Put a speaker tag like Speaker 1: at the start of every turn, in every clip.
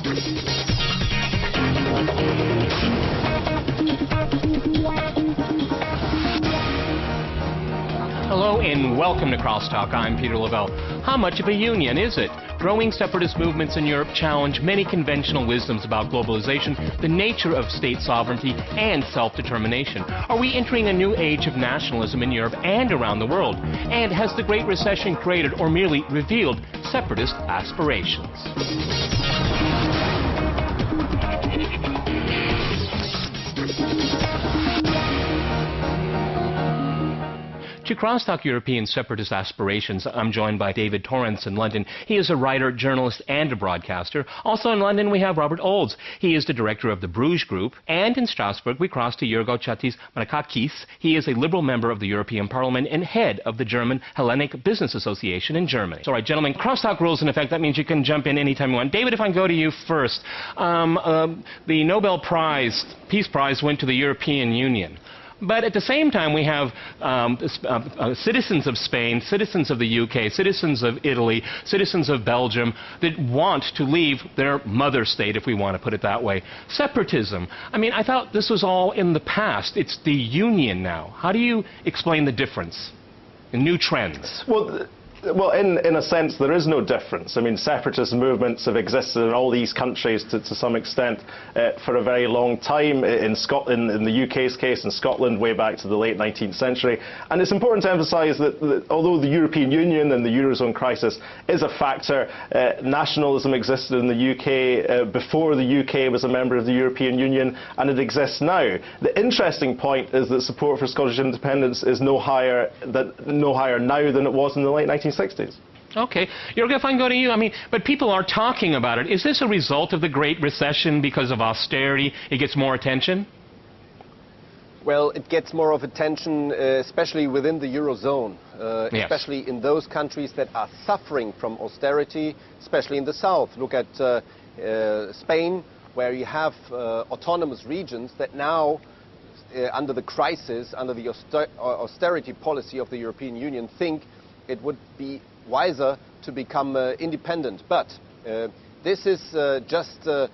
Speaker 1: Hello and welcome to CrossTalk. I'm Peter Lavelle. How much of a union is it? Growing separatist movements in Europe challenge many conventional wisdoms about globalization, the nature of state sovereignty, and self-determination. Are we entering a new age of nationalism in Europe and around the world? And has the Great Recession created or merely revealed separatist aspirations? To Crosstalk European Separatist Aspirations, I'm joined by David Torran in London. He is a writer, journalist, and a broadcaster. Also in London, we have Robert Oulds. He is the director of the Bruges Group. And in Strasbourg, we cross to Jorgo Chatzimarkakis. He is a liberal member of the European Parliament and head of the German Hellenic Business Association in Germany. So, all right, gentlemen, Crosstalk rules in effect. That means you can jump in anytime you want. David, if I can go to you first. The Nobel Prize, Peace Prize, went to the European Union. But at the same time, we have citizens of Spain, citizens of the UK, citizens of Italy, citizens of Belgium that want to leave their mother state, if we want to put it that way. Separatism. I mean, I thought this was all in the past. It's the union now. How do you explain the difference in new trends?
Speaker 2: Well, in a sense, there is no difference. I mean, separatist movements have existed in all these countries to some extent for a very long time. In Scotland, in the UK's case, in Scotland, way back to the late 19th century. And it's important to emphasise that although the European Union and the eurozone crisis is a factor, nationalism existed in the UK before the UK was a member of the European Union, and it exists now. The interesting point is that support for Scottish independence is no higher now than it was in the late 1960s.
Speaker 1: Okay. Jorgo, if I can go to you, I mean, but people are talking about it. Is this a result of the Great Recession because of austerity? It gets more attention?
Speaker 3: Well, it gets more of attention, especially within the eurozone,
Speaker 1: Yes.
Speaker 3: especially in those countries that are suffering from austerity, especially in the south. Look at Spain, where you have autonomous regions that now, under the crisis, under the austerity policy of the European Union, think it would be wiser to become independent. But this is just a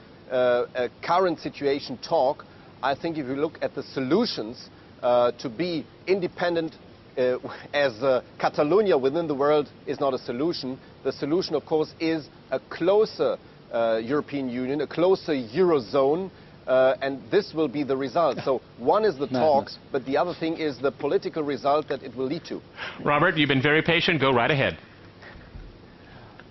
Speaker 3: current situation talk. I think if you look at the solutions to be independent as Catalonia within the world is not a solution. The solution, of course, is a closer European Union, a closer eurozone, and this will be the result. So one is the talk, but the other thing is the political result that it will lead to.
Speaker 1: Robert, you've been very patient. Go right ahead.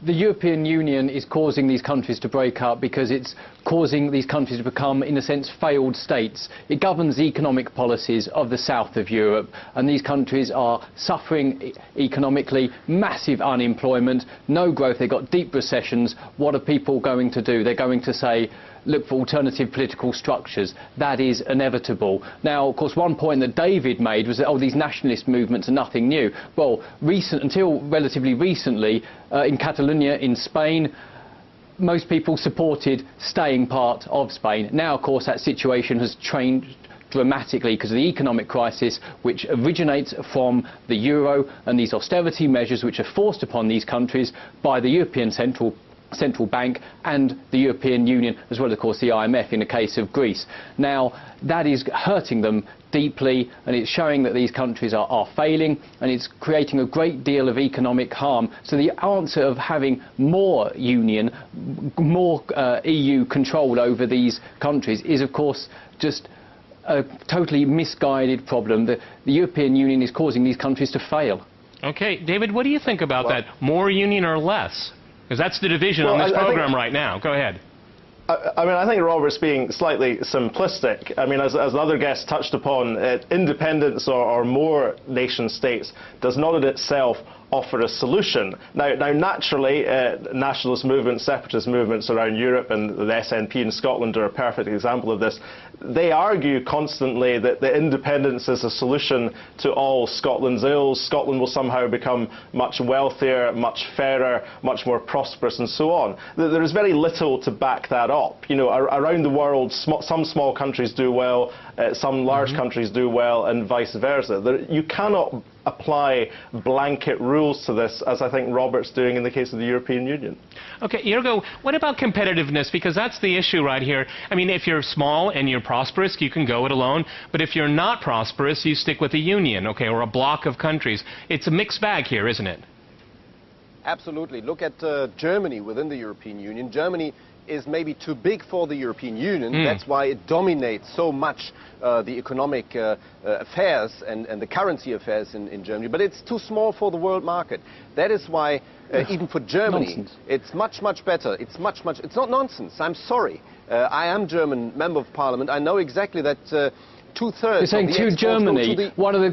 Speaker 4: The European Union is causing these countries to break up because it's causing these countries to become, in a sense, failed states. It governs the economic policies of the south of Europe, and these countries are suffering economically, massive unemployment, no growth, they've got deep recessions. What are people going to do? They're going to say, look for alternative political structures. That is inevitable. Now, of course, one point that David made was that, oh, these nationalist movements are nothing new. Well, until relatively recently, in Catalonia, in Spain, most people supported staying part of Spain. Now, of course, that situation has changed dramatically because of the economic crisis which originates from the euro and these austerity measures which are forced upon these countries by the European Central Bank and the European Union, as well as, of course, the IMF in the case of Greece. Now, that is hurting them deeply, and it's showing that these countries are failing, and it's creating a great deal of economic harm. So the answer of having more union, more EU control over these countries is, of course, just a totally misguided problem. The European Union is causing these countries to fail.
Speaker 1: Okay. David, what do you think about that? More union or less? Because that's the division on this program right now. Go ahead.
Speaker 2: I mean, I think Robert's being slightly simplistic. I mean, as other guests touched upon, independence or more nation states does not in itself offer a solution. Now naturally, nationalist movements, separatist movements around Europe, and the SNP in Scotland are a perfect example of this. They argue constantly that the independence is a solution to all Scotland's ills. Scotland will somehow become much wealthier, much fairer, much more prosperous, and so on. There is very little to back that up. You know, around the world, some small countries do well, some large countries do well, and vice versa. You cannot apply blanket rules to this, as I think Robert's doing in the case of the European Union.
Speaker 1: Okay, Jorgo, what about competitiveness? Because that's the issue right here. I mean, if you're small and you're prosperous, you can go it alone. But if you're not prosperous, you stick with a union, okay, or a bloc of countries. It's a mixed bag here, isn't it?
Speaker 3: Absolutely. Look at Germany within the European Union. Germany is maybe too big for the European Union. That's why it dominates so much the economic affairs and the currency affairs in Germany. But it's too small for the world market. That is why, even for Germany, it's much, much better. It's not nonsense. I'm sorry. I am German member of parliament. I know exactly that two-thirds.
Speaker 4: You're saying to Germany, one of the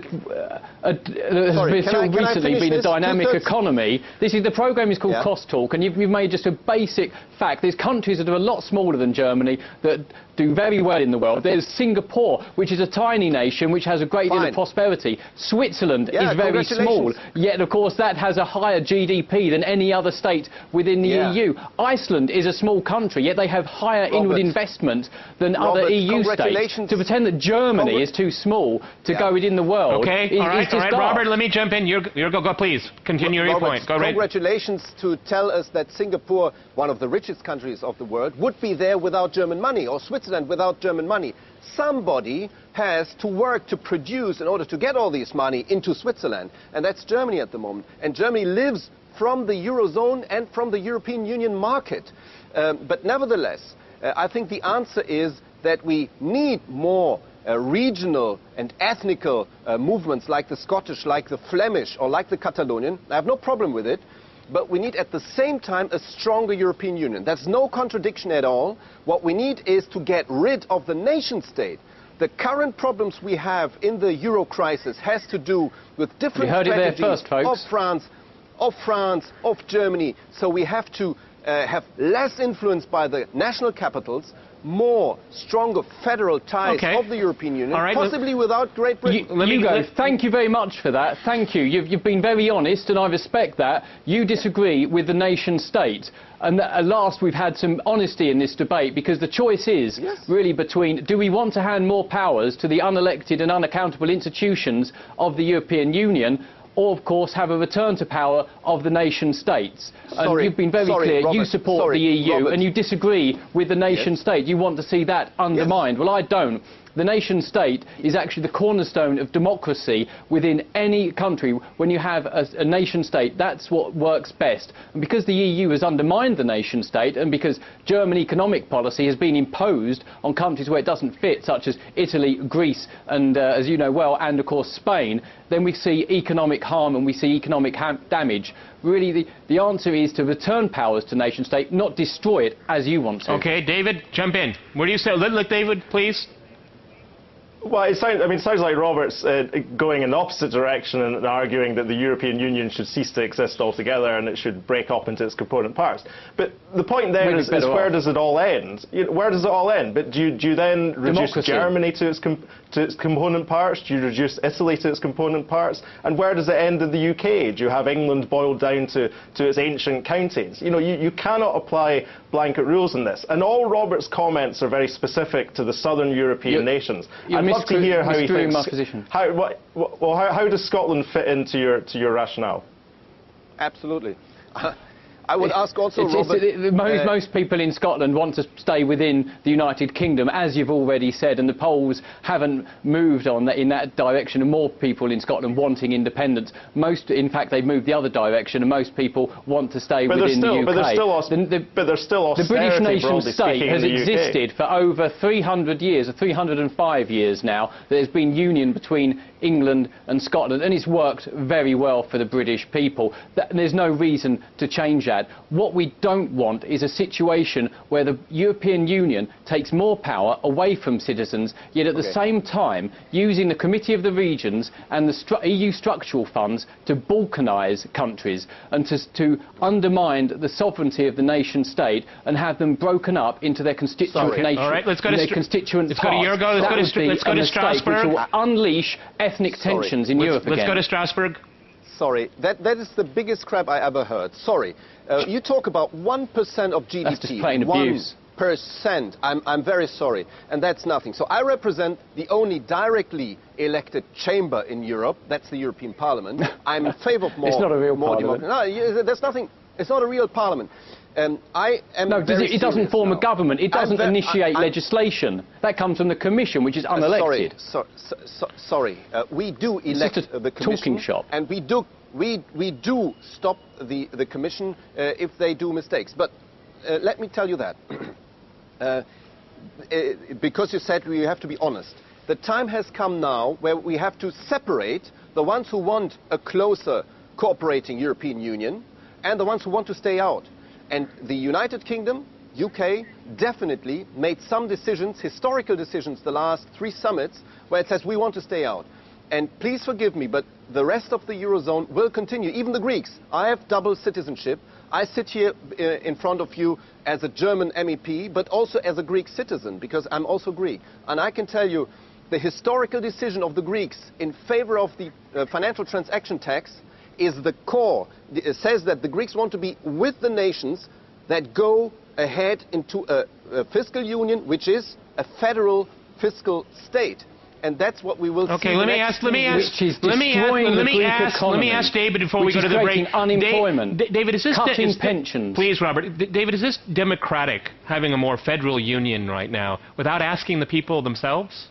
Speaker 4: recently been a dynamic economy. The programme is called CrossTalk, and you've made just a basic fact. There's countries that are a lot smaller than Germany that do very well in the world. There's Singapore, which is a tiny nation which has a great deal of prosperity. Switzerland is very small, yet of course that has a higher GDP than any other state within the EU. Iceland is a small country, yet they have higher inward investment than other EU states. To pretend that Germany is too small to go within the world.
Speaker 1: Okay, all right, Robert, let me jump in. Go, please. Continue your point. Go right.
Speaker 3: Congratulations to tell us that Singapore, one of the richest countries of the world, would be there without German money, or Switzerland without German money. Somebody has to work to produce in order to get all this money into Switzerland, and that's Germany at the moment. And Germany lives from the eurozone and from the European Union market. But nevertheless, I think the answer is that we need more regional and ethnical movements like the Scottish, like the Flemish, or like the Catalonian. I have no problem with it. But we need at the same time a stronger European Union. That's no contradiction at all. What we need is to get rid of the nation state. The current problems we have in the euro crisis has to do with different strategies of France, of Germany. So we have to have less influence by the national capitals, more stronger federal ties of the European Union, possibly without Great Britain.
Speaker 4: Hugo, thank you very much for that. Thank you. You've been very honest, and I respect that. You disagree with the nation state. And at last we've had some honesty in this debate, because the choice is really between, do we want to hand more powers to the unelected and unaccountable institutions of the European Union, or, of course, have a return to power of the nation-states. And you've been very clear,
Speaker 3: Robert,
Speaker 4: you support the EU, and you disagree with the nation-state. You want to see that undermined. Well, I don't. The nation-state is actually the cornerstone of democracy within any country. When you have a nation-state, that's what works best. And because the EU has undermined the nation-state, and because German economic policy has been imposed on countries where it doesn't fit, such as Italy, Greece, and, as you know well, and, of course, Spain, then we see economic harm and we see economic damage. Really, the answer is to return powers to nation-state, not destroy it as you want to.
Speaker 1: Okay, David, jump in. Where do you say? Look, David, please.
Speaker 2: Well, it sounds like Robert's going in the opposite direction and arguing that the European Union should cease to exist altogether and it should break up into its component parts. But the point there is where does it all end? Where does it all end? But do you then reduce Germany to its component parts? Do you reduce Italy to its component parts? And where does it end in the UK? Do you have England boiled down to its ancient counties? You cannot apply blanket rules in this. And all Robert's comments are very specific to the southern European nations. I'd love to hear how he thinks.
Speaker 4: My position.
Speaker 2: How does Scotland fit into your rationale?
Speaker 3: Absolutely. I would ask also, Robert...
Speaker 4: Most people in Scotland want to stay within the United Kingdom, as you've already said, and the polls haven't moved in that direction, and more people in Scotland wanting independence. In fact, they've moved the other direction, and most people want to stay within the UK.
Speaker 2: But there's still austerity,
Speaker 4: the British nation-state has existed for over 300 years, or 305 years now. There's been union between England and Scotland, and it's worked very well for the British people. There's no reason to change that. What we don't want is a situation where the European Union takes more power away from citizens, yet at the same time using the Committee of the Regions and the EU structural funds to balkanise countries and to undermine the sovereignty of the nation-state and have them broken up into their constituent nations.
Speaker 1: All right, let's go to Jorgo. Let's go to Strasbourg.
Speaker 4: Which will unleash ethnic tensions in Europe again.
Speaker 1: Let's go to Strasbourg.
Speaker 3: Sorry, that is the biggest crap I ever heard. Sorry. You talk about 1% of GDP.
Speaker 4: That's just plain abuse.
Speaker 3: I'm very sorry, and that's nothing. So I represent the only directly elected chamber in Europe. That's the European Parliament. I'm in favor of more.
Speaker 4: It's not a real parliament.
Speaker 3: No, there's nothing. It's not a real parliament. I am
Speaker 4: no, it doesn't form a government. It doesn't initiate legislation. That comes from the Commission, which is unelected.
Speaker 3: Sorry. We do elect the Commission.
Speaker 4: Talking shop.
Speaker 3: And we do stop the Commission if they do mistakes. But let me tell you that. Because you said we have to be honest. The time has come now where we have to separate the ones who want a closer cooperating European Union and the ones who want to stay out. And the United Kingdom, UK, definitely made some decisions, historical decisions, the last 3 summits, where it says we want to stay out. And please forgive me, but the rest of the eurozone will continue, even the Greeks. I have double citizenship. I sit here in front of you as a German MEP, but also as a Greek citizen, because I'm also Greek. And I can tell you, the historical decision of the Greeks in favor of the financial transaction tax is the core. It says that the Greeks want to be with the nations that go ahead into a fiscal union, which is a federal fiscal state. And that's what we will see.
Speaker 1: Okay, let me ask David before we go to the break.
Speaker 4: Unemployment,
Speaker 1: David, is this
Speaker 4: cutting pensions?
Speaker 1: Please, Robert. David, is this democratic, having a more federal union right now, without asking the people themselves?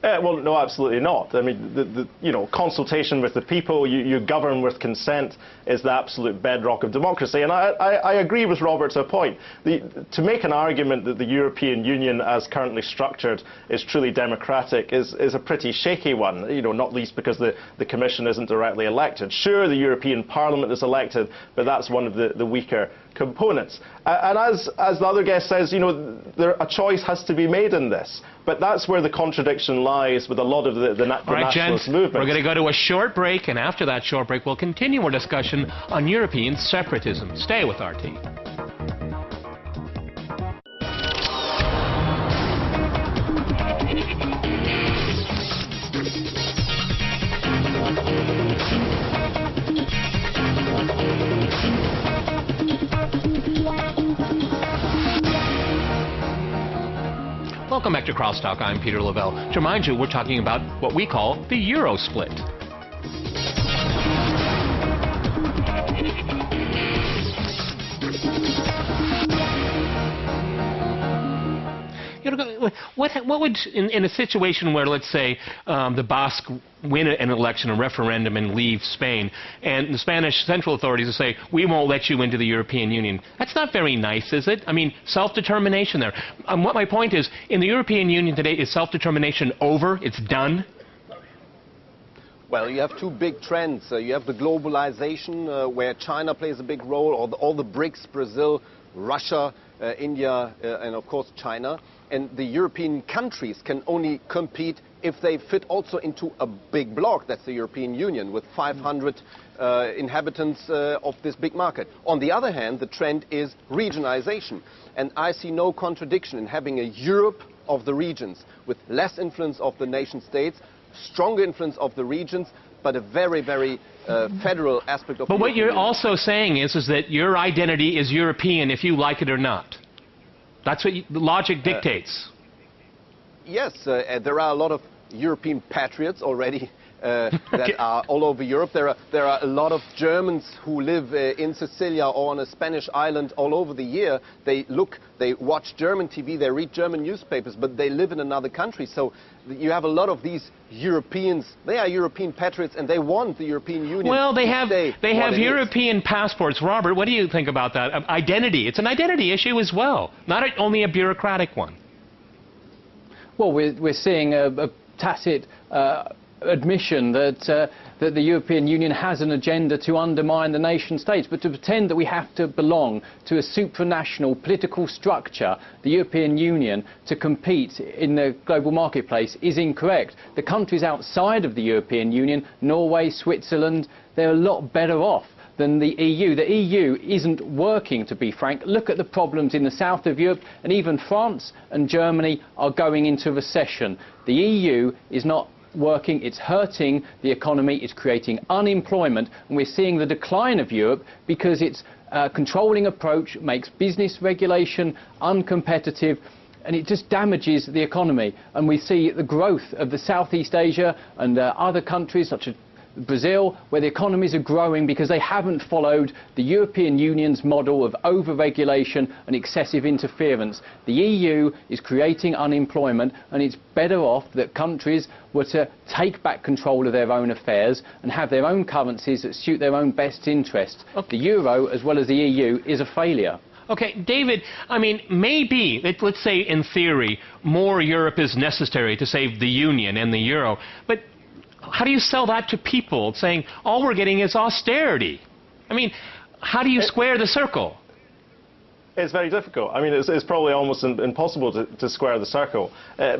Speaker 2: Well, no, absolutely not. I mean, consultation with the people, you govern with consent, is the absolute bedrock of democracy. And I agree with Robert to a point. To make an argument that the European Union, as currently structured, is truly democratic is a pretty shaky one. Not least because the Commission isn't directly elected. Sure, the European Parliament is elected, but that's one of the weaker components. And as the other guest says, a choice has to be made in this. But that's where the contradiction lies with a lot of the nationalist movement.
Speaker 1: We're going to go to a short break, and after that short break, we'll continue our discussion on European separatism. Stay with RT. Welcome back to CrossTalk. I'm Peter Lavelle. To remind you, we're talking about what we call the Euro split. What would, in a situation where, let's say, the Basque win an election, a referendum, and leave Spain, and the Spanish central authorities will say, we won't let you into the European Union. That's not very nice, is it? I mean, self-determination there. What my point is, in the European Union today, is self-determination over? It's done?
Speaker 3: Well, you have 2 big trends. You have the globalization, where China plays a big role, or all the BRICS, Brazil, Russia, India, and of course China. And the European countries can only compete if they fit also into a big bloc. That's the European Union, with 500 inhabitants of this big market. On the other hand, the trend is regionalization. And I see no contradiction in having a Europe of the regions, with less influence of the nation states, stronger influence of the regions, but a very, very federal aspect of.
Speaker 1: But what you're also saying is that your identity is European, if you like it or not. That's what the logic dictates.
Speaker 3: Yes, there are a lot of European patriots already that are all over Europe. There are a lot of Germans who live in Sicilia or on a Spanish island all over the year. They watch German TV, they read German newspapers, but they live in another country. So you have a lot of these Europeans. They are European patriots, and they want the European Union.
Speaker 1: Well, they have European passports. Robert, what do you think about that? Identity. It's an identity issue as well, not only a bureaucratic one.
Speaker 4: Well, we're seeing a tacit admission that the European Union has an agenda to undermine the nation states, but to pretend that we have to belong to a supranational political structure, the European Union, to compete in the global marketplace is incorrect. The countries outside of the European Union, Norway, Switzerland, they're a lot better off than the EU. The EU isn't working, to be frank. Look at the problems in the south of Europe, and even France and Germany are going into recession. The EU is not working, it's hurting the economy, it's creating unemployment, and we're seeing the decline of Europe because it's controlling approach makes business regulation uncompetitive, and it just damages the economy. And we see the growth of the Southeast Asia and other countries such as Brazil, where the economies are growing because they haven't followed the European Union's model of over-regulation and excessive interference. The EU is creating unemployment, and it's better off that countries were to take back control of their own affairs and have their own currencies that suit their own best interests. Okay. The euro, as well as the EU, is a failure.
Speaker 1: Okay, David, I mean, maybe, let's say in theory, more Europe is necessary to save the Union and the euro, but how do you sell that to people, saying all we're getting is austerity? I mean, how do you square the circle?
Speaker 2: It's very difficult. I mean, it's probably almost impossible to square the circle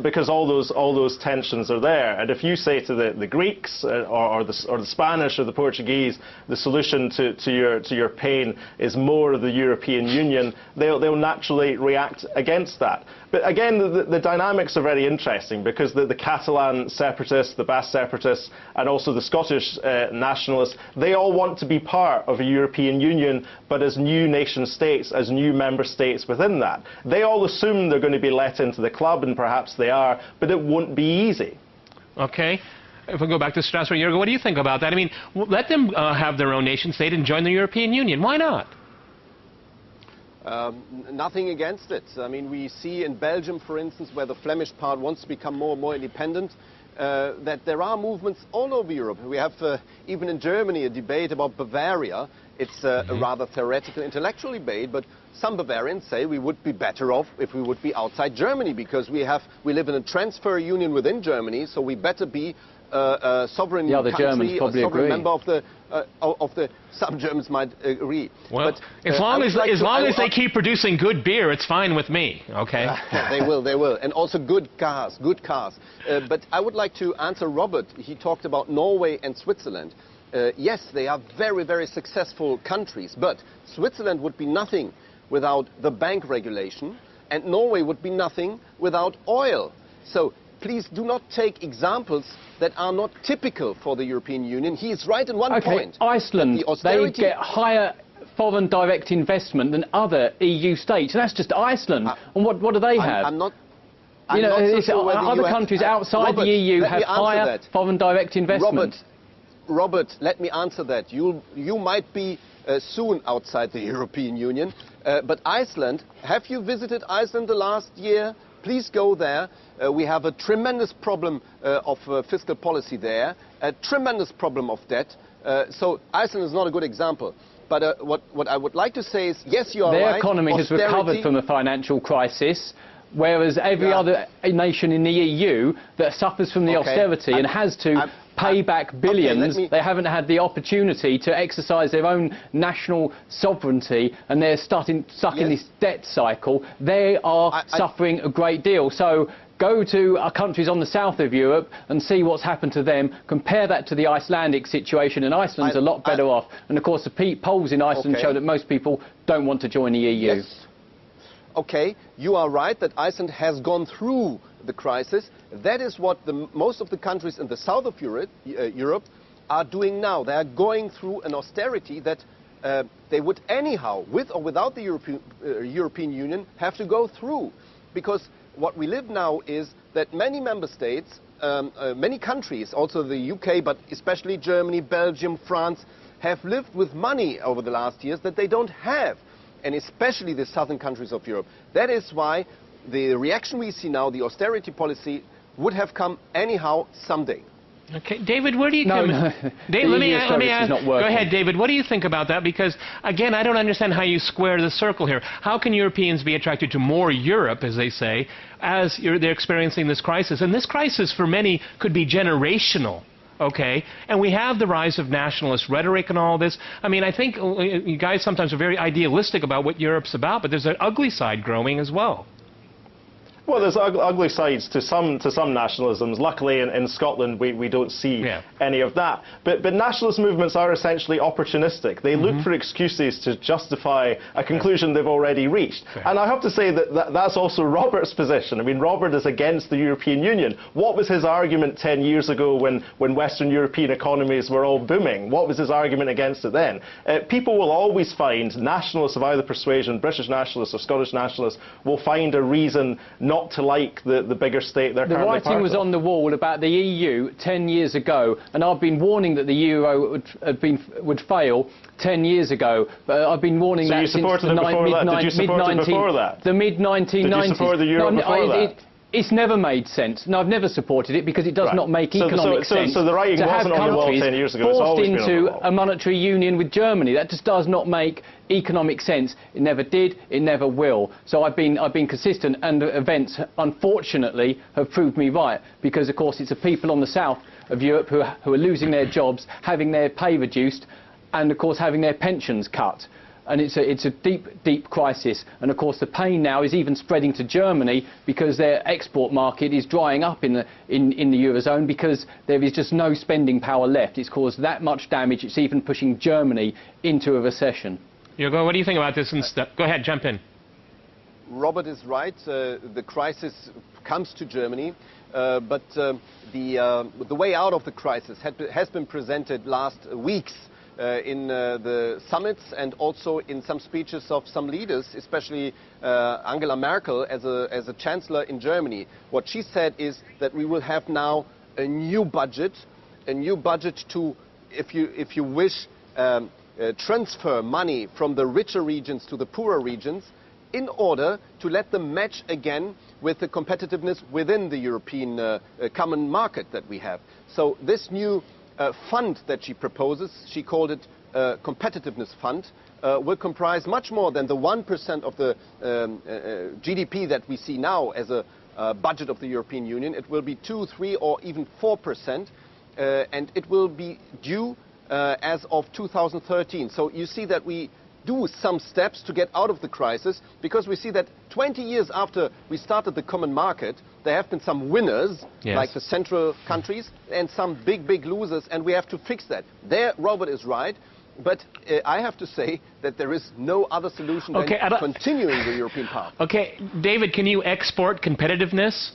Speaker 2: because all those tensions are there. And if you say to the Greeks or the Spanish or the Portuguese, the solution to your pain is more of the European Union, they'll naturally react against that. But again, the dynamics are very interesting because the Catalan separatists, the Basque separatists, and also the Scottish nationalists, they all want to be part of a European Union, but as new nation states, as new member states within that. They all assume they're going to be let into the club, and perhaps they are, but it won't be easy.
Speaker 1: Okay. If we go back to Strasbourg, Jorgo, what do you think about that? I mean, let them have their own nation state and join the European Union. Why not?
Speaker 3: Nothing against it. I mean, we see in Belgium, for instance, where the Flemish part wants to become more and more independent, that there are movements all over Europe. We have, even in Germany, a debate about Bavaria. It's a rather theoretical, intellectual debate, but some Bavarians say we would be better off if we would be outside Germany, because we live in a transfer union within Germany, so we better be a sovereign
Speaker 4: country,
Speaker 3: Germans probably a sovereign
Speaker 4: agree.
Speaker 3: member of the. Some Germans might agree.
Speaker 1: Well,
Speaker 3: but,
Speaker 1: as long as they keep producing good beer, it's fine with me. Okay.
Speaker 3: They will, and also good cars. But I would like to answer Robert. He talked about Norway and Switzerland. Yes, they are very, very successful countries, but Switzerland would be nothing without the bank regulation, and Norway would be nothing without oil. So please do not take examples that are not typical for the European Union. He is right in one point.
Speaker 4: Iceland, they get higher foreign direct investment than other EU states, and that's just Iceland. And what do they have?
Speaker 3: I'm not
Speaker 4: so
Speaker 3: sure
Speaker 4: other countries outside the EU have higher foreign direct investment.
Speaker 3: Robert, let me answer that. You might be soon outside the European Union, but Iceland, have you visited Iceland the last year? Please go there. We have a tremendous problem of fiscal policy there, a tremendous problem of debt. So Iceland is not a good example. But what I would like to say is, yes, you are right.
Speaker 4: Their economy has recovered from the financial crisis, whereas every other nation in the EU that suffers from the austerity and has to pay back billions, they haven't had the opportunity to exercise their own national sovereignty, and they're stuck in this debt cycle. They are suffering a great deal. So go to countries on the south of Europe and see what's happened to them. Compare that to the Icelandic situation, and Iceland's a lot better off. And of course, the polls in Iceland show that most people don't want to join the EU.
Speaker 3: Yes. Okay, you are right that Iceland has gone through the crisis. That is what most of the countries in the south of Europe are doing now. They are going through an austerity that they would anyhow, with or without the European Union, have to go through. Because what we live now is that many member states, many countries, also the UK, but especially Germany, Belgium, France, have lived with money over the last years that they don't have, and especially the southern countries of Europe. That is why the reaction we see now, the austerity policy, would have come anyhow someday.
Speaker 1: Okay, David, where do you come? Dave, let me ask. Go ahead, David. What do you think about that? Because again, I don't understand how you square the circle here. How can Europeans be attracted to more Europe, as they say, as they're experiencing this crisis? And this crisis, for many, could be generational. Okay, and we have the rise of nationalist rhetoric and all this. I mean, I think you guys sometimes are very idealistic about what Europe's about, but there's an ugly side growing as well.
Speaker 2: Well, there's ugly sides to some nationalisms. Luckily, in Scotland, we don't see any of that. But nationalist movements are essentially opportunistic. They look for excuses to justify a conclusion they've already reached. And I have to say that's also Robert's position. I mean, Robert is against the European Union. What was his argument 10 years ago when Western European economies were all booming? What was his argument against it then? People will always find, nationalists of either persuasion, British nationalists or Scottish nationalists, will find a reason not to like the bigger state they're currently part of.
Speaker 4: The writing was on the wall about the EU 10 years ago, and I've been warning that the euro would fail 10 years ago. But I've been warning that since the
Speaker 2: mid-1990s. Did you support it before that?
Speaker 4: The mid-1990s.
Speaker 2: Did you support the euro before that?
Speaker 4: It's never made sense. No, I've never supported it because it does not make economic sense.
Speaker 2: So the writing wasn't on the wall 10 years ago. It's always been on the wall.
Speaker 4: Forced into a monetary union with Germany. That just does not make economic sense. It never did. It never will. So I've been consistent, and events, unfortunately, have proved me right. Because of course it's the people on the south of Europe who are losing their jobs, having their pay reduced, and of course having their pensions cut. And it's a deep, deep crisis. And of course the pain now is even spreading to Germany because their export market is drying up in the eurozone because there is just no spending power left. It's caused that much damage. It's even pushing Germany into a recession.
Speaker 1: Jorgo, what do you think about this? Go ahead, jump in.
Speaker 3: Robert is right. The crisis comes to Germany, but the way out of the crisis has been presented last weeks in the summits and also in some speeches of some leaders, especially Angela Merkel as a chancellor in Germany. What she said is that we will have now a new budget to, if you wish, transfer money from the richer regions to the poorer regions in order to let them match again with the competitiveness within the European common market that we have. So this new fund that she proposes, she called it competitiveness fund, will comprise much more than the 1% of the GDP that we see now as a budget of the European Union. It will be 2, 3 or even 4%, and it will be due as of 2013. So you see that we do some steps to get out of the crisis, because we see that 20 years after we started the common market, there have been some winners, like the central countries, and some big losers, and we have to fix that. There, Robert is right, but I have to say that there is no other solution than continuing the European path.
Speaker 1: Okay, David, can you export competitiveness?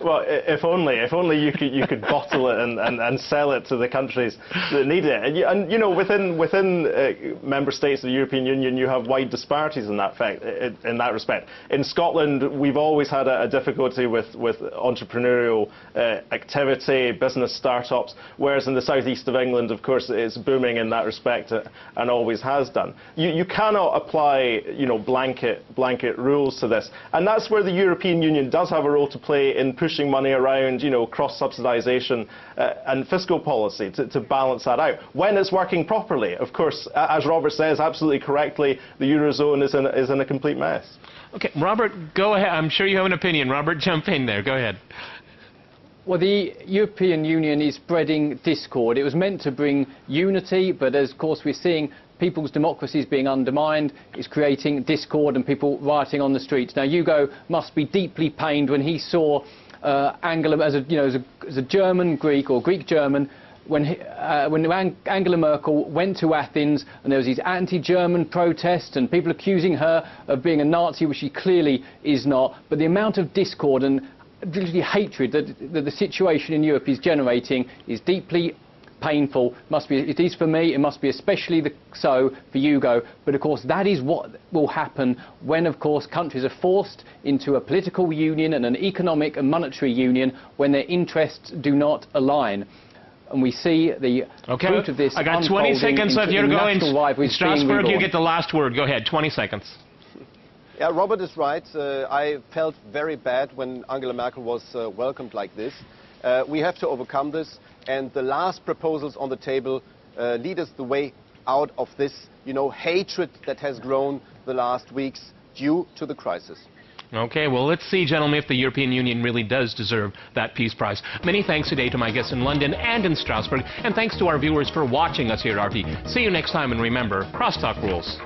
Speaker 2: Well, if only you could bottle it and sell it to the countries that need it. And you know, within member states of the European Union, you have wide disparities in that respect. In Scotland, we've always had a difficulty with entrepreneurial activity, business startups, whereas in the southeast of England, of course, it's booming in that respect and always has done. You cannot apply, you know, blanket rules to this, and that's where the European Union does have a role to play in pushing money around, you know, cross-subsidization and fiscal policy to balance that out when it's working properly. Of course, as Robert says absolutely correctly, the eurozone is in a complete mess.
Speaker 1: Okay, Robert, go ahead. I'm sure you have an opinion. Robert, jump in there. Go ahead.
Speaker 4: Well, the European Union is spreading discord. It was meant to bring unity, but as of course we're seeing people's democracies being undermined. It's creating discord and people rioting on the streets. Now, Jorgo must be deeply pained when he saw Angela as a German Greek or Greek German, when Angela Merkel went to Athens and there was these anti-German protests and people accusing her of being a Nazi, which she clearly is not. But the amount of discord and literally hatred that the situation in Europe is generating is deeply painful. It is for me. It must be especially so for Jorgo. But of course, that is what will happen when, of course, countries are forced into a political union and an economic and monetary union when their interests do not align. And we see the fruit of this.
Speaker 1: I got 20 seconds left. Jorgo, in Strasbourg, you get the last word. Go ahead. 20 seconds.
Speaker 3: Yeah, Robert is right. I felt very bad when Angela Merkel was welcomed like this. We have to overcome this, and the last proposals on the table lead us the way out of this, hatred that has grown the last weeks due to the crisis.
Speaker 1: Okay, well, let's see, gentlemen, if the European Union really does deserve that peace prize. Many thanks today to my guests in London and in Strasbourg, and thanks to our viewers for watching us here at RT. See you next time, and remember, crosstalk rules.